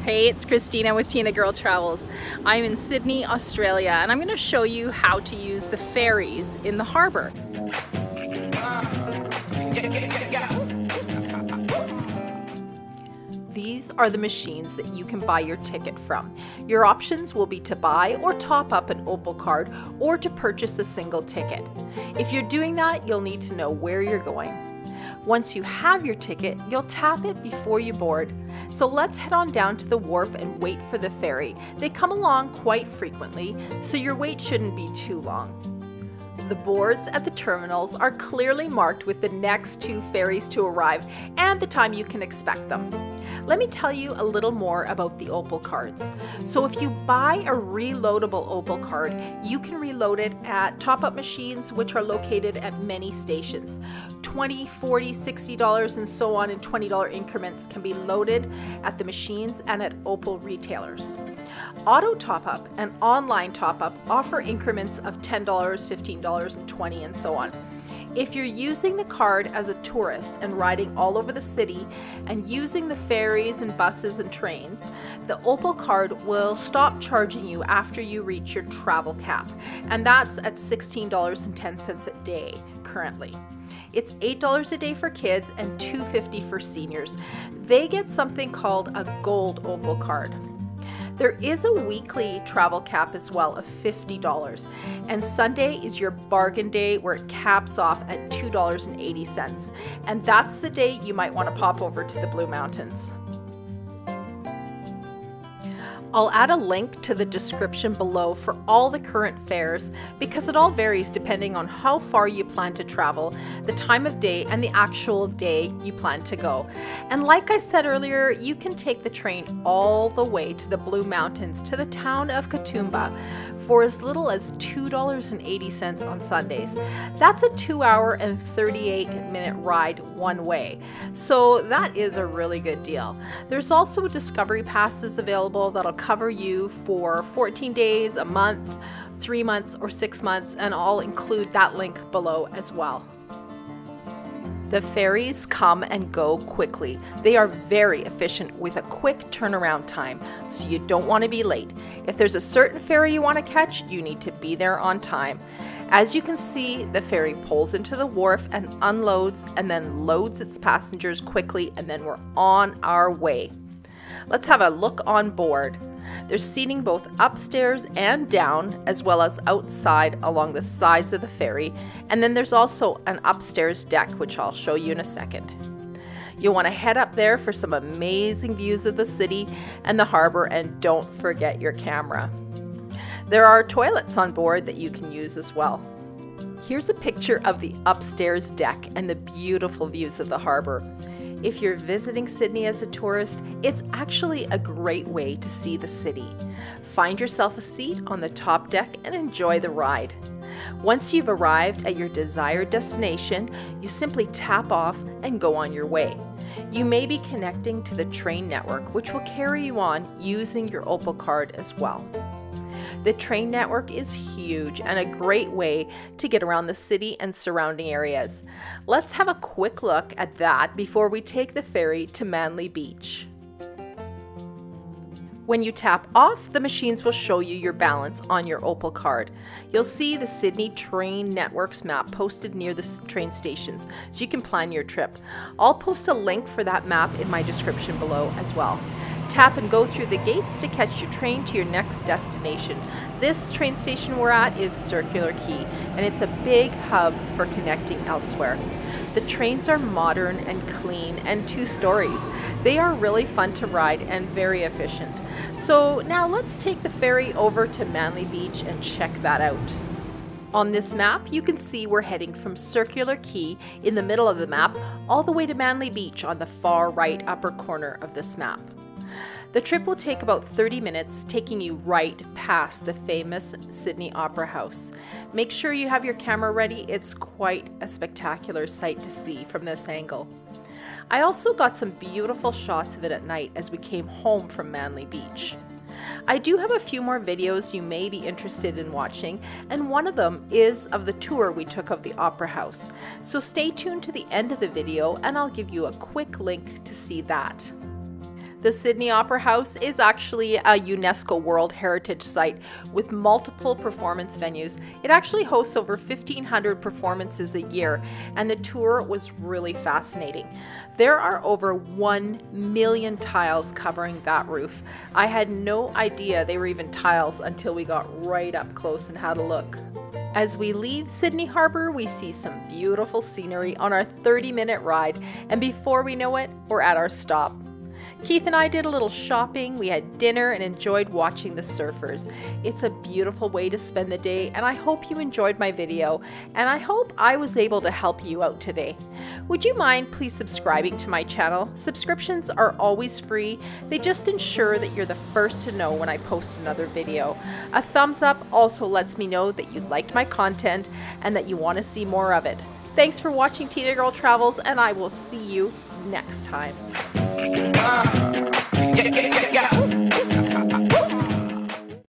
Hey, it's Christina with Tinagirl Travels. I'm in Sydney, Australia, and I'm going to show you how to use the ferries in the harbor. These are the machines that you can buy your ticket from. Your options will be to buy or top up an Opal card or to purchase a single ticket. If you're doing that, you'll need to know where you're going. Once you have your ticket, you'll tap it before you board. So let's head on down to the wharf and wait for the ferry. They come along quite frequently, so your wait shouldn't be too long. The boards at the terminals are clearly marked with the next 2 ferries to arrive and the time you can expect them. Let me tell you a little more about the Opal cards. So if you buy a reloadable Opal card, you can reload it at top-up machines which are located at many stations. $20, $40, $60 and so on in $20 increments can be loaded at the machines and at Opal retailers. Auto top-up and online top-up offer increments of $10, $15 and $20 and so on. If you're using the card as a tourist and riding all over the city and using the ferries and buses and trains, the Opal card will stop charging you after you reach your travel cap, and that's at $16.10 a day currently. It's $8 a day for kids and $2.50 for seniors. They get something called a gold Opal card. There is a weekly travel cap as well of $50, and Sunday is your bargain day where it caps off at $2.80, and that's the day you might want to pop over to the Blue Mountains. I'll add a link to the description below for all the current fares because it all varies depending on how far you plan to travel, the time of day, and the actual day you plan to go. And like I said earlier, you can take the train all the way to the Blue Mountains to the town of Katoomba for as little as $2.80 on Sundays. That's a 2-hour and 38-minute ride one way. So that is a really good deal. There's also discovery passes available that'll cover you for 14 days, a month, 3 months, or 6 months, and I'll include that link below as well. The ferries come and go quickly. They are very efficient with a quick turnaround time, so you don't want to be late. If there's a certain ferry you want to catch, you need to be there on time. As you can see, the ferry pulls into the wharf and unloads and then loads its passengers quickly, and then we're on our way. Let's have a look on board. There's seating both upstairs and down, as well as outside along the sides of the ferry, and then there's also an upstairs deck, which I'll show you in a second. You'll want to head up there for some amazing views of the city and the harbor, and don't forget your camera. There are toilets on board that you can use as well. Here's a picture of the upstairs deck and the beautiful views of the harbor. If you're visiting Sydney as a tourist, it's actually a great way to see the city. Find yourself a seat on the top deck and enjoy the ride. Once you've arrived at your desired destination, you simply tap off and go on your way. You may be connecting to the train network, which will carry you on using your Opal card as well. The train network is huge and a great way to get around the city and surrounding areas. Let's have a quick look at that before we take the ferry to Manly Beach. When you tap off, the machines will show you your balance on your Opal card. You'll see the Sydney Train Networks map posted near the train stations, so you can plan your trip. I'll post a link for that map in my description below as well. Tap and go through the gates to catch your train to your next destination. This train station we're at is Circular Quay, and it's a big hub for connecting elsewhere. The trains are modern and clean and 2 stories. They are really fun to ride and very efficient. So now let's take the ferry over to Manly Beach and check that out. On this map, you can see we're heading from Circular Quay in the middle of the map all the way to Manly Beach on the far right upper corner of this map. The trip will take about 30 minutes, taking you right past the famous Sydney Opera House. Make sure you have your camera ready. It's quite a spectacular sight to see from this angle. I also got some beautiful shots of it at night as we came home from Manly Beach. I do have a few more videos you may be interested in watching, and one of them is of the tour we took of the Opera House. So stay tuned to the end of the video and I'll give you a quick link to see that. The Sydney Opera House is actually a UNESCO World Heritage Site with multiple performance venues. It actually hosts over 1,500 performances a year, and the tour was really fascinating. There are over 1 million tiles covering that roof. I had no idea they were even tiles until we got right up close and had a look. As we leave Sydney Harbour, we see some beautiful scenery on our 30-minute ride, and before we know it, we're at our stop. Keith and I did a little shopping, we had dinner, and enjoyed watching the surfers. It's a beautiful way to spend the day, and I hope you enjoyed my video, and I hope I was able to help you out today. Would you mind please subscribing to my channel? Subscriptions are always free. They just ensure that you're the first to know when I post another video. A thumbs up also lets me know that you liked my content and that you want to see more of it. Thanks for watching Tinagirl Travels, and I will see you next time. Yeah.